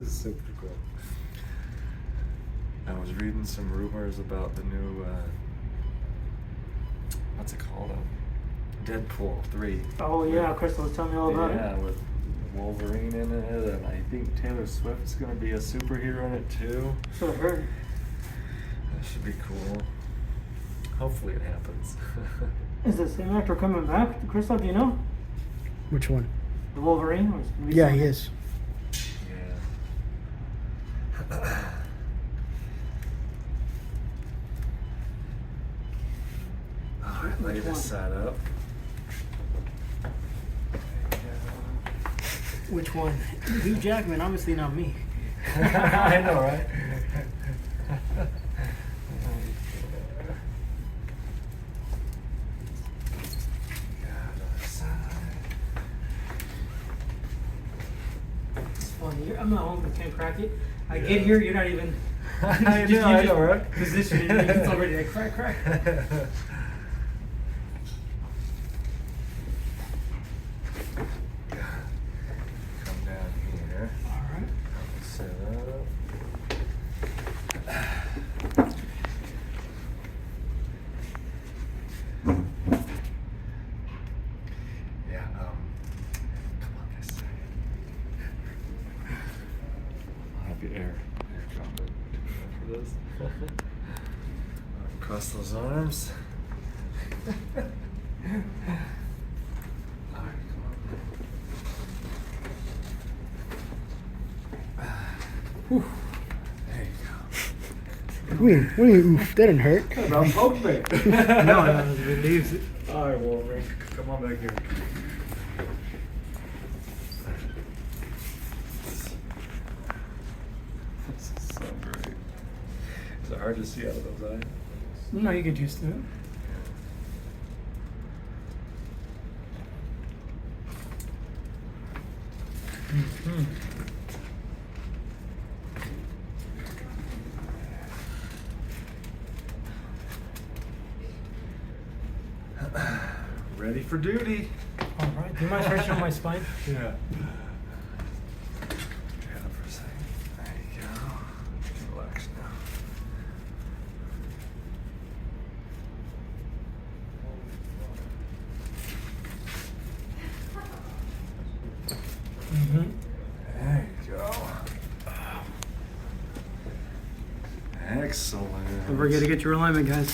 This is super cool. I was reading some rumors about the new, what's it called? Deadpool 3. Oh yeah, Crystal was telling me all about it. Yeah, with Wolverine in it, and I think Taylor Swift's gonna be a superhero in it too. So I heard. That should be cool. Hopefully it happens. Is the same actor coming back? Crystal, do you know? Which one? The Wolverine? Or is it Yeah, someone- he is. Yeah. Alright, Which lay one? this side up. Which one? Hugh Jackman, obviously not me. I know, right? It's funny. I'm not home, but can't crack it. I get here, you're not even. I you know, just right? position it, it's already like crack, crack. Come down here. All right. Set up. Yeah, come on this side. I'll have you air drop it for this. Cross those arms. Alright, come on. Whew. There you go. What do you mean, oof, that didn't hurt. Don't poke me. No, it relieves it. Alright, Wolverine, come on back here. This is so great. Is it hard to see out of those eyes? No, you get used to it. Mm-hmm. Ready for duty. All right. Do you mind stretching on my spine? Yeah. Stand up for a second. There you go. Relax now. Mm-hmm. There you go. Excellent. Don't forget to get your alignment, guys.